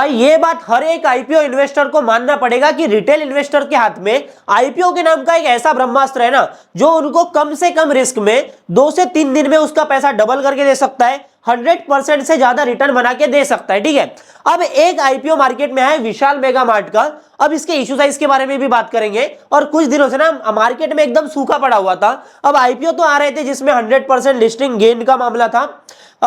भाई ये बात हर एक आईपीओ इन्वेस्टर को मानना पड़ेगा कि रिटेल इन्वेस्टर के हाथ में आईपीओ के नाम का एक ऐसा ब्रह्मास्त्र है ना, जो उनको कम से कम रिस्क में 2 से 3 दिन में उसका पैसा डबल करके दे सकता है, 100% से ज्यादा रिटर्न बना के दे सकता है। ठीक है, अब एक आईपीओ मार्केट में है विशाल मेगा मार्ट का। अब इसके इशू साइज के बारे में भी बात करेंगे। और कुछ दिनों से ना मार्केट में एकदम सूखा पड़ा हुआ था। अब आईपीओ तो आ रहे थे जिसमें 100% लिस्टिंग गेन का मामला था।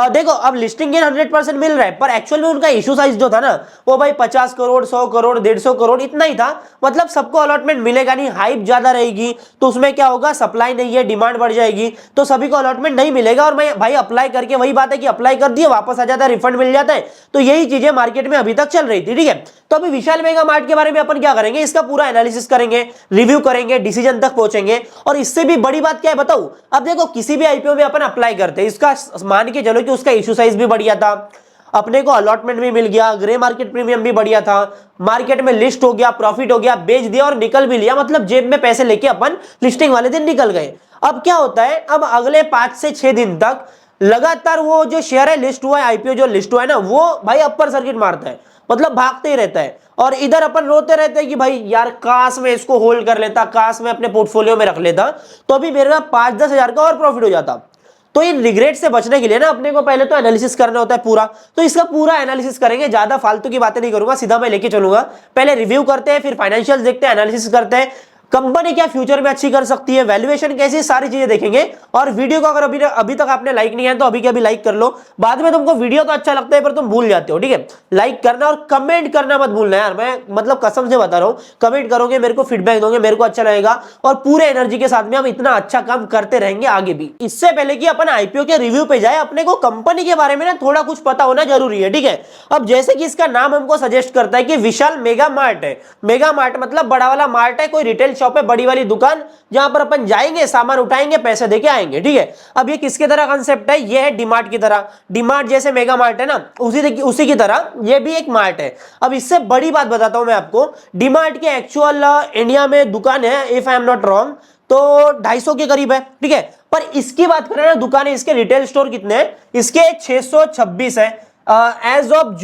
देखो अब लिस्टिंग गेन 100% मिल रहा है, पर एक्चुअल में उनका इशू साइज जो था ना वो भाई 50 करोड़ 100 करोड़ 150 करोड़ इतना ही था। मतलब सबको अलॉटमेंट मिलेगा नहीं, हाइप ज्यादा रहेगी तो उसमें क्या होगा, सप्लाई नहीं है डिमांड बढ़ जाएगी तो सभी को अलॉटमेंट नहीं मिलेगा। और मैं भाई अप्लाई करके, वही बात है कि अप्लाई कर दिए वापस आ जाता है, रिफंड मिल जाता है। तो यही चीजें मार्केट में अभी तक चल रही थी। ठीक है, तो अभी विशाल मेगा मार्ट के बारे में अपन क्या करेंगे, इसका पूरा एनालिसिस करेंगे, रिव्यू करेंगे, डिसीजन तक पहुंचेंगे। और इससे भी बड़ी बात क्या है बताऊं, अब देखो किसी भी आईपीओ में अपन अप्लाई करते हैं, इसका मान के चलो कि उसका इशू साइज भी बढ़िया था, अपने को अलॉटमेंट भी मिल गया, ग्रे मार्केट प्रीमियम भी बढ़िया था, मार्केट में लिस्ट हो गया, प्रॉफिट हो गया, बेच दिया और निकल भी लिया, मतलब जेब में पैसे लेके अपन लिस्टिंग वाले दिन निकल गए। अब क्या होता है, अब अगले 5 से 6 दिन तक लगातार वो जो शेयर है लिस्ट हुआ है, आईपीओ जो लिस्ट हुआ है ना, वो भाई अपर सर्किट मारता है, मतलब भागते ही रहता है। और इधर अपन रोते रहते हैं कि भाई यार काश में इसको होल्ड कर लेता, काश में अपने पोर्टफोलियो में रख लेता, तो अभी मेरे पास 5-10 हजार का और प्रॉफिट हो जाता। तो इन रिग्रेट से बचने के लिए ना अपने को पहले तो एनालिसिस करना होता है पूरा। तो इसका पूरा एनालिसिस करेंगे, ज्यादा फालतू की बातें नहीं करूंगा, सीधा मैं लेके चलूंगा। पहले रिव्यू करते हैं, फिर फाइनेंशियल देखते हैं, एनालिसिस करते हैं, कंपनी क्या फ्यूचर में अच्छी कर सकती है, वैल्यूएशन कैसी, सारी चीजें देखेंगे। और वीडियो को अगर अभी तक आपने लाइक नहीं है तो अभी के अभी लाइक कर लो। बाद में तुमको वीडियो तो अच्छा लगता है पर तुम भूल जाते हो। ठीक है, लाइक करना और कमेंट करना मत भूलना यार, मैं मतलब कसम से बता रहा हूं, कमेंट करोगे मेरे को फीडबैक दोगे, मेरे को अच्छा लगेगा और पूरे एनर्जी के साथ में हम इतना अच्छा काम करते रहेंगे आगे भी। इससे पहले कि अपन आईपीओ के रिव्यू पे जाए, अपने को कंपनी के बारे में ना थोड़ा कुछ पता होना जरूरी है। ठीक है, अब जैसे कि इसका नाम हमको सजेस्ट करता है कि विशाल मेगा मार्ट है। मेगा मार्ट मतलब बड़ा वाला मार्ट है, कोई रिटेल शॉप है, बड़ी वाली दुकान जहां पर अपन जाएंगे, सामान उठाएंगे, पैसे देके आएंगे। ठीक है, अब ये किसके तरह कंसेप्ट है, ये है डीमार्ट की तरह। डीमार्ट जैसे मेगा मार्ट है ना, उसी की तरह ये भी एक मार्ट है। अब इससे बड़ी बात बताता हूं मैं आपको, डीमार्ट के एक्चुअल इंडिया में दुकान है, if I am not wrong, तो 250 के करीब है। ठीक है, पर इसकी बात करें ना, दुकानें, इसके रिटेल स्टोर कितने हैं, इसके 626 है एज ऑफ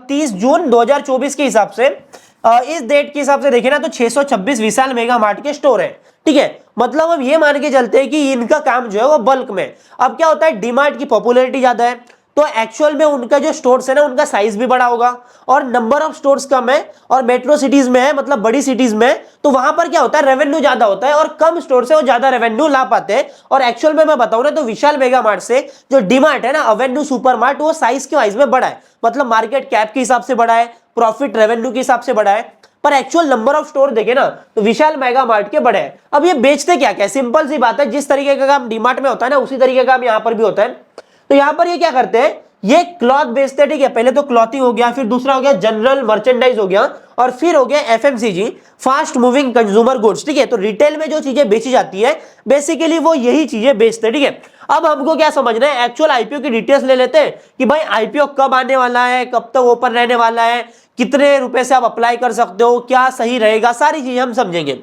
30 जून 2024 के हिसाब से। इस डेट के हिसाब से देखें ना तो 626 विशाल मेगा मार्ट के स्टोर है। ठीक है, मतलब हम ये मान के चलते हैं कि इनका काम जो है वो बल्क में। अब क्या होता है, डीमार्ट की पॉपुलैरिटी ज्यादा है तो एक्चुअल में उनका जो स्टोर्स है ना, उनका साइज भी बड़ा होगा और नंबर ऑफ स्टोर्स कम है। और मेट्रो सिटीज में है, मतलब बड़ी सिटीज में, तो वहां पर क्या होता है, रेवेन्यू ज्यादा होता है और कम स्टोर से वो ज्यादा रेवेन्यू ला पाते हैं। और एक्चुअल में मैं बताऊं ना तो विशाल मेगा मार्ट से जो डीमार्ट है ना, अवेन्यू सुपर मार्ट, वो साइज के वाइज में बड़ा है, मतलब मार्केट कैप के हिसाब से बड़ा है, प्रॉफिट रेवेन्यू के हिसाब से बड़ा है। पर एक्चुअल नंबर ऑफ स्टोर देखे ना तो विशाल मेगा मार्ट के बड़े हैं। अब ये बेचते क्या क्या, सिंपल सी बात है, जिस तरीके का काम डीमार्ट में होता है ना, उसी तरीके का काम यहाँ पर भी होता है। तो यहाँ पर ये क्या करते हैं, ये क्लॉथ बेचते हैं। ठीक है, पहले तो क्लॉथिंग हो गया, फिर दूसरा हो गया जनरल मर्चेंडाइज हो गया, और फिर हो गया FMCG, fast moving consumer goods. ठीक है, तो रिटेल में जो चीजें बेची जाती है बेसिकली वो यही चीजें बेचते हैं। ठीक है, अब हमको क्या समझना है, एक्चुअल आईपीओ की डिटेल्स ले लेते हैं कि भाई आईपीओ कब आने वाला है, कब तक ओपन रहने वाला है, कितने रुपए से आप अप्लाई कर सकते हो, क्या सही रहेगा, सारी चीजें हम समझेंगे।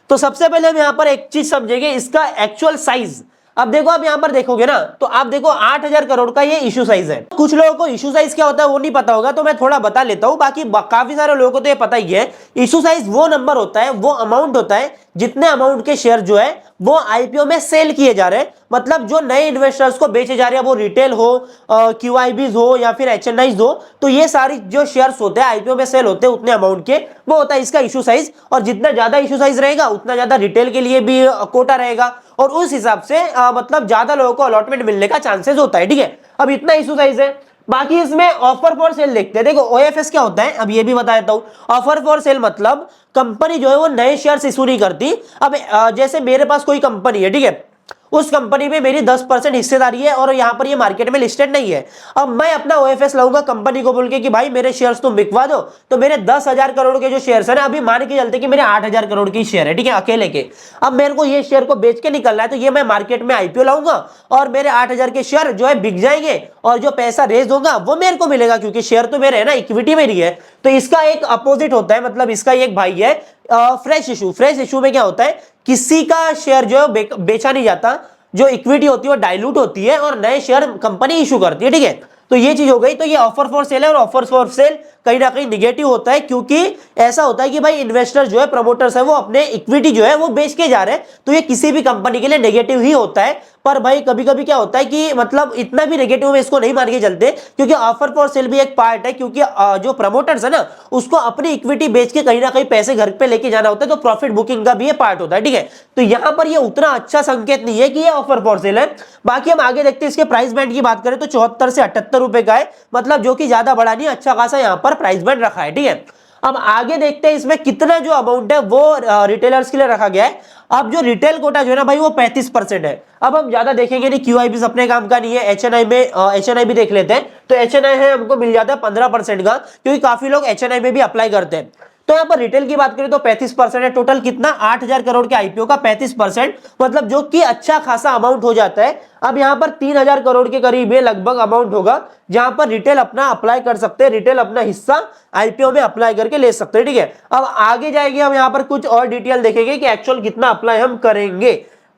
तो सबसे पहले हम यहाँ पर एक चीज समझेंगे, इसका एक्चुअल साइज। अब देखो, आप यहां पर देखोगे ना तो आप देखो 8000 करोड़ का ये इशू साइज है। कुछ लोगों को इशू साइज क्या होता है वो नहीं पता होगा, तो मैं थोड़ा बता लेता हूं, बाकी काफी सारे लोगों को तो ये पता ही है। इशू साइज वो नंबर होता है, वो अमाउंट होता है जितने अमाउंट के शेयर जो है वो आईपीओ में सेल किए जा रहे हैं, मतलब जो नए इन्वेस्टर्स को बेचे जा रहे हैं, वो रिटेल हो, क्यूआईबीज हो या फिर एचएनआईज हो, तो ये सारी जो शेयर्स होते हैं आईपीओ में सेल होते हैं उतने अमाउंट के, वो होता है इसका इशू साइज। और जितना ज्यादा इशू साइज रहेगा उतना ज्यादा रिटेल के लिए भी कोटा रहेगा और उस हिसाब से मतलब ज्यादा लोगों को अलॉटमेंट मिलने का चांसेस होता है। ठीक है, अब इतना इशू साइज है। बाकी इसमें ऑफर फॉर सेल देखते हैं। देखो ओएफएस क्या होता है, अब ये भी बता देता हूं। ऑफर फॉर सेल मतलब कंपनी जो है वो नए शेयर्स इशू नहीं करती। अब जैसे मेरे पास कोई कंपनी है, ठीक है, उस कंपनी में मेरी 10% हिस्सेदारी है और यहाँ पर ये मार्केट में लिस्टेड नहीं है। अब मैं अपना ओएफएस लाऊंगा कंपनी को बोल के कि भाई मेरे शेयर्स तुम बिकवा दो, तो मेरे 10,000 करोड़ के जो शेयर्स है ना, अभी मान के चलते कि मेरे 8,000 करोड़ की शेयर है, ठीक है, अकेले के। अब मेरे को ये शेयर को बेच के निकलना है, तो ये मैं मार्केट में आईपीओ लाऊंगा और मेरे 8,000 के शेयर जो है बिक जाएंगे और जो पैसा रेज होगा वो मेरे को मिलेगा, क्योंकि शेयर तो मेरे है ना, इक्विटी मेरी है। तो इसका एक अपोजिट होता है, मतलब इसका एक भाई है फ्रेश इशू। फ्रेश इशू में क्या होता है, किसी का शेयर जो है बेचा नहीं जाता, जो इक्विटी होती है वो डाइल्यूट होती है और नए शेयर कंपनी इशू करती है। ठीक है, तो ये चीज हो गई। तो ये ऑफर फॉर सेल है और ऑफर फॉर सेल कहीं ना कहीं निगेटिव होता है, क्योंकि ऐसा होता है कि भाई इन्वेस्टर जो है, प्रमोटर्स है, वो अपने इक्विटी जो है वो बेच के जा रहे हैं, तो ये किसी भी कंपनी के लिए नेगेटिव ही होता है। पर भाई कभी कभी क्या होता है कि मतलब इतना भी नेगेटिव में इसको नहीं मान के चलते, क्योंकि ऑफर फॉर सेल भी एक पार्ट है, क्योंकि जो प्रमोटर्स है ना उसको अपनी इक्विटी बेच के कहीं ना कहीं पैसे घर पे लेके जाना होता है, तो प्रॉफिट बुकिंग का भी ये पार्ट होता है, ठीक है। तो यहां पर ये उतना अच्छा संकेत नहीं है कि ये ऑफर फॉर सेल है। बाकी हम आगे देखते हैं, इसके प्राइस बैंड की बात करें तो 74 से 78 रुपए का है, मतलब जो कि ज्यादा बड़ा नहीं, अच्छा खासा यहाँ पर प्राइस बैंड रखा है, ठीक है। अब आगे देखते हैं इसमें कितना जो अमाउंट है वो रिटेलर्स के लिए रखा गया है। अब जो रिटेल कोटा जो है ना भाई वो 35% है। अब हम ज्यादा देखेंगे नहीं, क्यूआईबी अपने काम का नहीं है, एचएनआई में एचएनआई भी देख लेते हैं, तो एचएनआई है हमको मिल जाता है 15% का, क्योंकि काफी लोग एचएनआई में भी अप्लाई करते हैं। तो यहाँ पर रिटेल की बात करें तो 35% है, टोटल कितना 8000 करोड़ के आईपीओ का 35%, मतलब जो कि अच्छा खासा अमाउंट हो जाता है। अब यहाँ पर 3000 करोड़ के करीब ये लगभग अमाउंट होगा, जहां पर रिटेल अपना अप्लाई कर सकते हैं, रिटेल अपना हिस्सा आईपीओ में अप्लाई करके ले सकते हैं, ठीक है। अब आगे जाएगी, हम यहाँ पर कुछ और डिटेल देखेंगे कि एक्चुअल कितना अप्लाई हम करेंगे।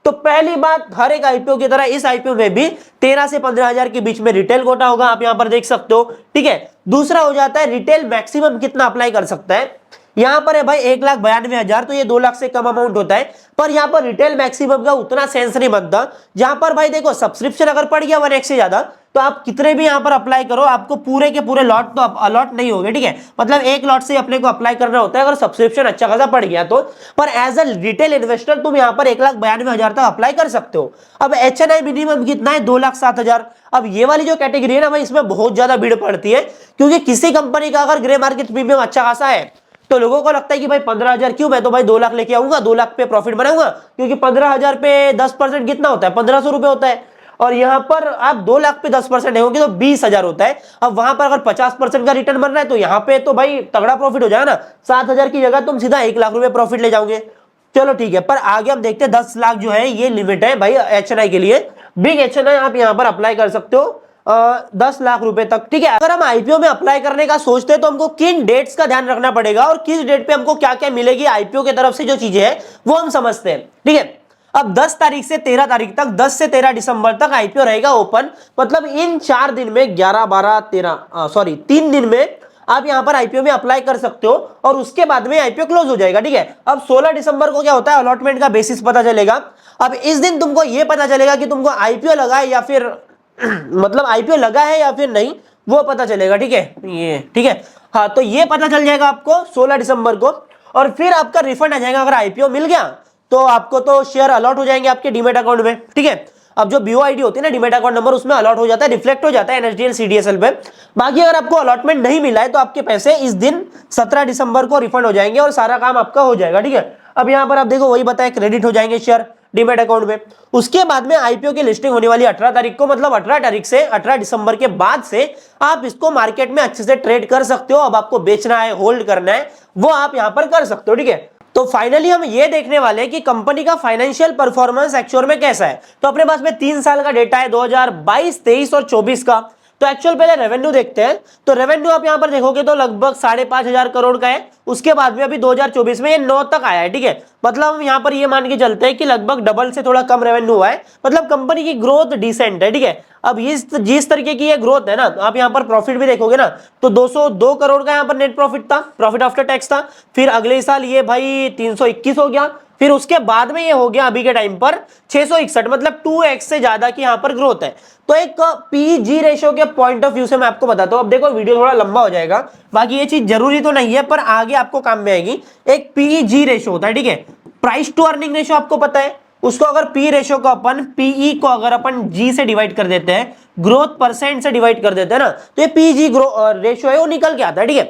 तो पहली बात, हर एक आईपीओ की तरह इस आईपीओ में भी 13 से 15,000 के बीच में रिटेल कोटा होगा, आप यहां पर देख सकते हो, ठीक है। दूसरा हो जाता है रिटेल मैक्सिमम कितना अप्लाई कर सकता है, यहां पर है भाई 1,92,000, तो ये 2 लाख से कम अमाउंट होता है। पर यहां पर रिटेल मैक्सिमम का उतना सेंस नहीं बनता, जहां पर भाई देखो सब्सक्रिप्शन अगर पड़ गया 1x से ज्यादा, तो आप कितने भी यहां पर अप्लाई करो, आपको पूरे के पूरे लॉट तो अलॉट नहीं होंगे, ठीक है। मतलब एक लॉट से अपने को अप्लाई करना होता है अगर सब्सक्रिप्शन अच्छा खासा पड़ गया तो। पर एज अ रिटेल इन्वेस्टर तुम यहां पर 1,92,000 तक अप्लाई कर सकते हो। अब एचएनआई मिनिमम कितना है, 2,07,000। अब ये वाली जो कैटेगरी है ना भाई, इसमें बहुत ज्यादा भीड़ पड़ती है, क्योंकि किसी कंपनी का अगर ग्रे मार्केट प्रीमियम अच्छा खासा है तो लोगों को लगता है कि भाई 15,000 क्यों, मैं तो भाई 2 लाख लेके आऊंगा, 2 लाख पे प्रॉफिट बनाऊंगा, क्योंकि 15,000 पे 10% कितना होता है, 1,500 रुपए होता है। और यहां पर आप 2 लाख पे 10% होंगे तो 20,000 होता है। अब वहां पर अगर 50% का रिटर्न बन रहा है तो यहाँ पे तो भाई तगड़ा प्रॉफिट हो जाएगा ना, 7,000 की जगह तुम सीधा 1 लाख रुपए प्रॉफिट ले जाओगे। चलो ठीक है, पर आगे हम देखते हैं 10 लाख जो है ये लिमिट है भाई एचएनआई के लिए। बिग एचएनआई आप यहाँ पर अप्लाई कर सकते हो 10 लाख रुपए तक, ठीक है। अगर हम आईपीओ में अप्लाई करने का सोचते हैं तो हमको किन डेट्स का ध्यान रखना पड़ेगा और किस डेट पे हमको क्या क्या मिलेगी आईपीओ की तरफ से जो चीजें हैं वो हम समझते हैं, ठीक है। अब 10 तारीख से 13 तारीख तक, 10 से 13 दिसंबर तक आईपीओ रहेगा ओपन, मतलब इन 4 दिन में 11, 12, 13 सॉरी 3 दिन में आप यहां पर आईपीओ में अप्लाई कर सकते हो और उसके बाद में आईपीओ क्लोज हो जाएगा, ठीक है। अब 16 दिसंबर को क्या होता है, अलॉटमेंट का बेसिस पता चलेगा। अब इस दिन तुमको यह पता चलेगा कि तुमको आईपीओ लगा है या फिर मतलब आईपीओ लगा है या फिर नहीं, वो पता चलेगा, ठीक है। ये ठीक है, हाँ, तो ये पता चल जाएगा आपको 16 दिसंबर को। और फिर आपका रिफंड आ जाएगा, अगर आईपीओ मिल गया तो आपको तो शेयर अलॉट हो जाएंगे आपके डीमेट अकाउंट में, ठीक है। अब जो बीओआईडी होती है ना, डीमेट अकाउंट नंबर, उसमें अलॉट हो जाता है, रिफ्लेक्ट हो जाता है एनएसडीएल सीडीएसएल पे। बाकी अगर आपको अलॉटमेंट नहीं मिला है तो आपके पैसे इस दिन 17 दिसंबर को रिफंड हो जाएंगे और सारा काम आपका हो जाएगा, ठीक है। अब यहाँ पर आप देखो वही बताया, क्रेडिट हो जाएंगे शेयर डीमेट अकाउंट में। उसके बाद में आईपीओ की लिस्टिंग होने वाली 18 तारीख को, मतलब 18 तारीख से 18 दिसंबर के बाद से आप इसको मार्केट में अच्छे से ट्रेड कर सकते हो। अब आपको बेचना है, होल्ड करना है, वो आप यहां पर कर सकते हो, ठीक है। तो फाइनली हम ये देखने वाले हैं कि कंपनी का फाइनेंशियल परफॉर्मेंस एक्चुअल में कैसा है। तो अपने पास में 3 साल का डेटा है, 2022, 23 और 24 का। तो एक्चुअल पहले रेवेन्यू देखते हैं। तो रेवेन्यू आप यहां पर देखोगे तो लगभग 5,500 करोड़ का है। उसके बाद में अभी 2024 में ये 9 तक आया है, ठीक है। मतलब हम यहां पर ये मान के चलते हैं कि लगभग डबल से थोड़ा कम रेवेन्यू हुआ है, मतलब कंपनी की ग्रोथ डिसेंट है, ठीक है। अब जिस तरीके की ये ग्रोथ है ना, आप यहां पर प्रॉफिट भी देखोगे ना, तो 202 करोड़ का यहां पर नेट प्रॉफिट था, प्रॉफिट आफ्टर टैक्स था। फिर अगले साल ये भाई 321 हो गया, फिर उसके बाद में ये हो गया अभी के टाइम पर 661, मतलब 2x से ज्यादा की यहां पर ग्रोथ है। तो एक पीजी रेशियो के पॉइंट ऑफ व्यू से मैं आपको बताता हूं। अब देखो वीडियो थोड़ा लंबा हो जाएगा, बाकी ये चीज जरूरी तो नहीं है पर आगे आपको काम में आएगी। एक पीजी रेशियो होता है, ठीक है, प्राइस टू अर्निंग रेशियो आपको पता है। उसको अगर पी रेशियो को अपन पीई को अगर अपन जी से डिवाइड कर देते हैं, ग्रोथ परसेंट से डिवाइड कर देते हैं ना, तो ये पीजी रेशियो है वो निकल के आता है, ठीक है।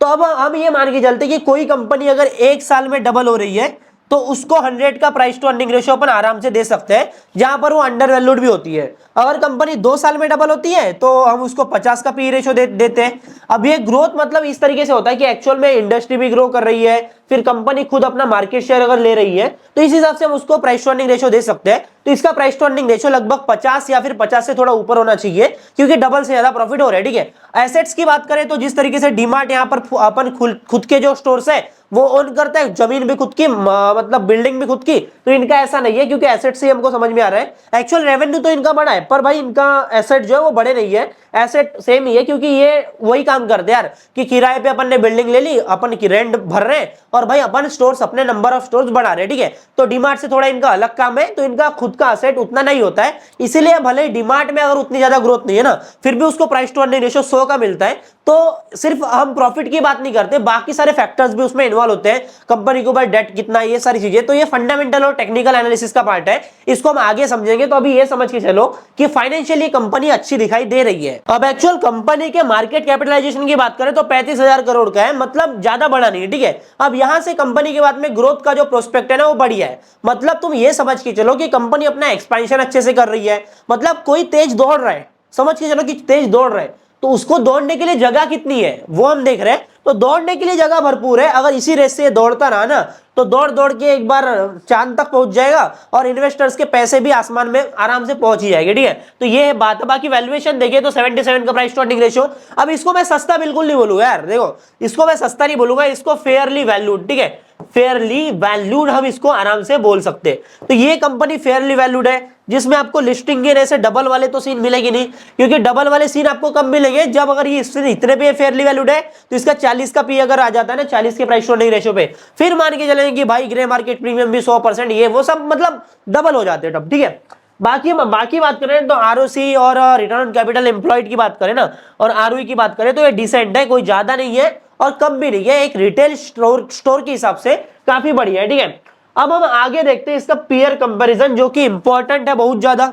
तो अब हम ये मान के चलते कि कोई कंपनी अगर 1 साल में डबल हो रही है तो उसको 100 का प्राइस टू अर्निंग रेशियो अपन आराम से दे सकते हैं, जहां पर वो अंडर वैल्यूड भी होती है। अगर कंपनी 2 साल में डबल होती है तो हम उसको 50 का पी रेशियो देते हैं। अब ये ग्रोथ मतलब इस तरीके से होता है कि एक्चुअल में इंडस्ट्री भी ग्रो कर रही है, फिर कंपनी खुद अपना मार्केट शेयर अगर ले रही है, तो इस हिसाब से हम उसको प्राइस टू अर्निंग रेशियो दे सकते हैं। तो इसका प्राइस टू अर्निंग रेशियो लगभग 50 या फिर 50 से थोड़ा ऊपर होना चाहिए, क्योंकि डबल से ज्यादा प्रॉफिट हो रहा है, ठीक है। एसेट्स की बात करें तो जिस तरीके से डीमार्ट यहाँ पर अपन खुद के जो स्टोर्स है वो ओन करता है, जमीन भी खुद की, मतलब बिल्डिंग भी खुद की, तो इनका ऐसा नहीं है, क्योंकि एसेट से हमको समझ में आ रहा है एक्चुअल रेवेन्यू तो इनका बड़ा है, पर भाई इनका एसेट जो है वो बड़े नहीं है, एसेट सेम ही है, क्योंकि ये वही काम करते हैं यार कि किराए पे अपन ने बिल्डिंग ले ली, अपन की रेंट भर रहे हैं और भाई अपन स्टोर्स अपने नंबर ऑफ स्टोर्स बढ़ा रहे हैं, ठीक है। तो डीमार्ट से थोड़ा इनका अलग काम है, तो इनका खुद का एसेट उतना नहीं होता है, इसीलिए भले डीमार्ट में अगर उतनी ज्यादा ग्रोथ नहीं है ना, फिर भी उसको प्राइस टू अर्निंग रेशियो 100 का मिलता है। तो सिर्फ हम प्रॉफिट की बात नहीं करते, बाकी सारे फैक्टर्स भी उसमें इन्वॉल्व होते हैं, कंपनी के ऊपर डेट कितना, ये सारी चीजें। तो ये फंडामेंटल और टेक्निकल एनालिसिस का पार्ट है, इसको हम आगे समझेंगे। तो अभी ये समझ के चलो कि फाइनेंशियली कंपनी अच्छी दिखाई दे रही है। अब एक्चुअल कंपनी के मार्केट कैपिटलाइजेशन की बात करें तो 35,000 करोड़ का है, मतलब ज्यादा बड़ा नहीं है, ठीक है। अब यहां से कंपनी के बाद में ग्रोथ का जो प्रोस्पेक्ट है ना वो बढ़िया है, मतलब तुम ये समझ के चलो कि कंपनी अपना एक्सपेंशन अच्छे से कर रही है, मतलब कोई तेज दौड़ रहा है, समझ के चलो कि तेज दौड़ रहा है, तो उसको दौड़ने के लिए जगह कितनी है वो हम देख रहे हैं। तो दौड़ने के लिए जगह भरपूर है, अगर इसी रेस से दौड़ता रहा ना तो दौड़ दौड़ के एक बार चांद तक पहुंच जाएगा और इन्वेस्टर्स के पैसे भी आसमान में आराम से पहुंच ही जाएंगे, ठीक है। तो ये है बात है। बाकी वैल्यूएशन देखिए तो 77 का प्राइस टू अर्निंग रेशियो। अब इसको मैं सस्ता बिल्कुल नहीं बोलूंगा यार, देखो इसको मैं सस्ता नहीं बोलूंगा, इसको फेयरली वैल्यूड, ठीक है, फेयरली वैल्यूड हम इसको आराम से बोल सकते हैं। तो ये कंपनी फेयरली वैल्यूड है, जिसमें आपको लिस्टिंग के ऐसे डबल वाले तो सीन मिलेगी नहीं, क्योंकि डबल वाले सीन आपको कब मिलेंगे, जब अगर ये इतने पे फेयरली वैल्यूड है तो इसका 40 का पी अगर आ जाता है ना, 40 के प्राइस टू अर्निंग रेशियो पे, फिर मान के चलेंगे कि भाई ग्रे मार्केट प्रीमियम भी 100%, ये वो सब मतलब डबल हो जाते हैं तब, ठीक है। बाकी बात करें तो आरओसी और रिटर्न ऑन कैपिटल एम्प्लॉयड की बात करें ना, और आरओई की बात करें तो ये डिसेंट है, कोई ज्यादा नहीं है और कम भी नहीं है, एक रिटेल स्टोर के हिसाब से काफी बढ़िया है, ठीक है। अब हम आगे देखते हैं इसका पीयर कंपैरिजन, जो कि इंपॉर्टेंट है बहुत ज्यादा।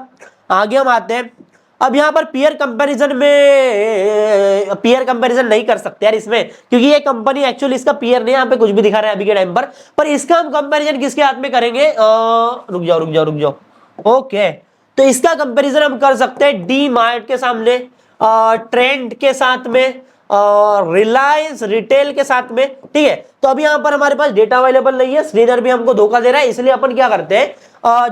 आगे हम आते हैं, अब यहां पर पीयर कंपैरिजन नहीं कर सकते यार इसमें, क्योंकि ये कंपनी एक्चुअली इसका पीयर नहीं, यहाँ पे कुछ भी दिखा रहा है अभी के टाइम पर इसका हम कंपैरिजन किसके हाथ में करेंगे, रुक जाओ ओके। तो इसका कंपैरिजन हम कर सकते हैं डी मार्ट के सामने, ट्रेंड के साथ में, रिलायंस रिटेल के साथ में, ठीक है। तो अभी यहां पर हमारे पास डेटा अवेलेबल नहीं है, श्रीधर भी हमको धोखा दे रहा है, इसलिए अपन क्या करते हैं,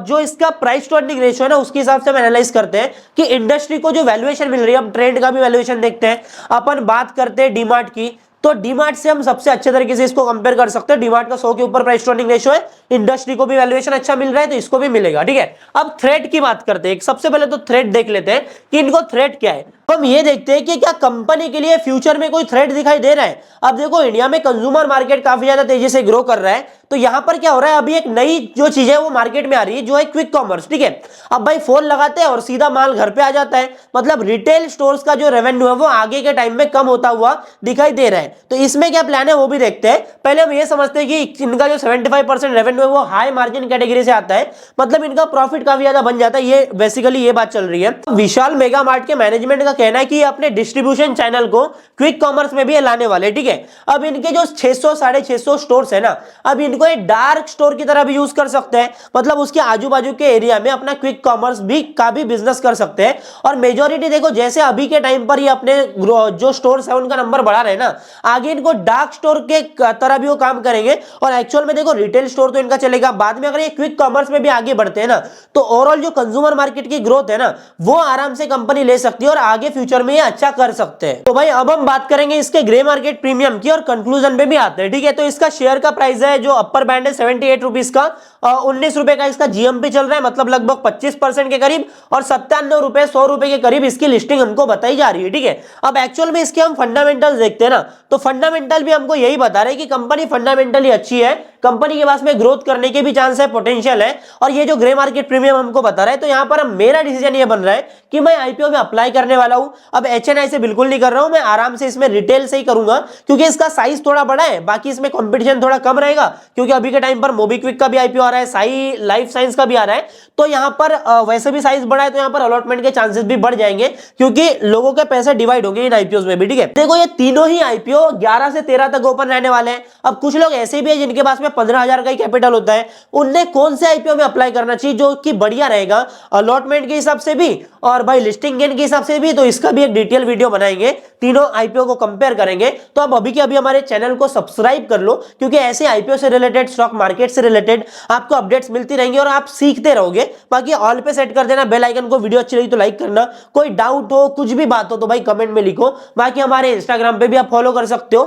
जो इसका प्राइस टू अर्निंग रेशियो है ना उसके हिसाब से हम एनालाइज करते हैं कि इंडस्ट्री को जो वैल्यूएशन मिल रही है, हम ट्रेंड का भी वैल्यूएशन देखते हैं, अपन बात करते हैं डीमार्ट की, तो डीमार्ट से हम सबसे अच्छे तरीके से इसको कंपेयर कर सकते हैं। डीमार्ट का 100 के ऊपर प्राइस टू अर्निंग रेशियो है, इंडस्ट्री को भी वैल्यूएशन अच्छा मिल रहा है तो इसको भी मिलेगा, ठीक है। अब थ्रेट की बात करते हैं, सबसे पहले तो थ्रेट देख लेते हैं कि इनको थ्रेट क्या है। हम ये देखते हैं कि क्या कंपनी के लिए फ्यूचर में कोई थ्रेट दिखाई दे रहा है। अब देखो इंडिया में कंज्यूमर मार्केट काफी ज्यादा तेजी से ग्रो कर रहा है, तो यहां पर क्या हो रहा है, अभी एक नई जो चीज है वो मार्केट में आ रही है, जो है क्विक कॉमर्स, ठीक है। अब भाई फोन लगाते हैं और सीधा माल घर पे आ जाता है, मतलब रिटेल स्टोर्स का जो रेवेन्यू है वो आगे के टाइम में कम होता हुआ दिखाई दे रहा है। तो इसमें क्या प्लान है वो भी देखते हैं। पहले हम ये समझते हैं कि इनका जो 75% रेवेन्यू है वो हाई मार्जिन कैटेगरी से आता है, मतलब इनका प्रॉफिट काफी ज्यादा बन जाता है, ये बेसिकली ये बात चल रही है। विशाल मेगा मार्ट के मैनेजमेंट का कहना है कि अपने डिस्ट्रीब्यूशन चैनल को क्विक कॉमर्स में भी लाने वाले, ठीक है। अब इनके जो 600 650 स्टोर्स है ना, अब इनको एक डार्क स्टोर की तरह भी यूज कर सकते हैं, मतलब उसके आजू बाजू के एरिया में अपना क्विक कॉमर्स भी का भी बिजनेस कर सकते हैं। और मेजोरिटी देखो जैसे अभी के टाइम पर ये अपने जो स्टोर्स है उनका नंबर बढ़ा रहे हैं ना, आगे इनको डार्क स्टोर के तरह भी वो काम करेंगे। और एक्चुअल में देखो रिटेल स्टोर तो इनका चलेगा, बाद में अगर ये क्विक कॉमर्स में भी आगे बढ़ते हैं ना, तो ओवरऑल जो कंज्यूमर मार्केट की ग्रोथ है ना वो आराम से कंपनी ले सकती है और आगे फ्यूचर में ये अच्छा कर सकते हैं। तो भाई अब हम बात करेंगे इसके ग्रे मार्केट प्रीमियम की और कंक्लूजन पे भी आते हैं, ठीक है। तो इसका शेयर का प्राइस है जो अपर बैंड है 78 रुपीज का, 19 रुपए का इसका जीएमपी चल रहा है, मतलब लगभग 25% के करीब, और 97 रुपए 100 रुपए के करीब इसकी लिस्टिंग हमको बताई जा रही है, ठीक है। अब एक्चुअल में इसके हम फंडामेंटल्स देखते हैं ना, तो फंडामेंटल भी हमको यही बता रहे हैं कि कंपनी फंडामेंटली अच्छी है, कंपनी के पास में ग्रोथ करने के भी चांस है, पोटेंशियल है। और ये जो ग्रे मार्केट प्रीमियम हमको बता रहा है, तो यहाँ पर मेरा डिसीजन ये बन रहा है कि मैं आईपीओ में अप्लाई करने वाला हूं। अब एचएनआई से बिल्कुल नहीं कर रहा हूं, मैं आराम से इसमें रिटेल से ही करूंगा, क्योंकि इसका साइज थोड़ा बड़ा है, बाकी इसमें कंपटीशन थोड़ा कम रहेगा, क्योंकि अभी के टाइम पर मोबीक्विक का भी आईपीओ आ रहा है, साई लाइफ साइंस का भी आ रहा है, तो यहाँ पर वैसे भी साइज बड़ा है, तो यहाँ पर अलॉटमेंट के चांसेस भी बढ़ जाएंगे, क्योंकि लोगों के पैसे डिवाइड होंगे इन आईपीओ में भी, ठीक है। देखो ये तीनों ही आईपीओ 11 से 13 तक ओपन रहने वाले हैं। अब कुछ लोग ऐसे भी है जिनके पास में 15,000 का ही कैपिटल होता है, उन्हें कौन से आईपीओ में अप्लाई करना चाहिए जो कि बढ़िया रहेगा अलॉटमेंट के हिसाब से भी और भाई लिस्टिंग गेन के हिसाब से भी, तो इसका भी एक डिटेल वीडियो बनाएंगे, तीनों आईपीओ को कंपेयर करेंगे। तो अब अभी के अभी हमारे चैनल को सब्सक्राइब कर लो, क्योंकि ऐसे आईपीओ से रिलेटेड, स्टॉक मार्केट से रिलेटेड आपको अपडेट्स मिलती रहेंगी और आप सीखते रहोगे। बाकी ऑल पे सेट कर देना बेल आइकन को, वीडियो अच्छी लगी तो लाइक करना, कोई डाउट हो कुछ भी बात हो तो भाई कमेंट में लिखो। बाकी हमारे इंस्टाग्राम पे भी आप फॉलो कर सकते हो।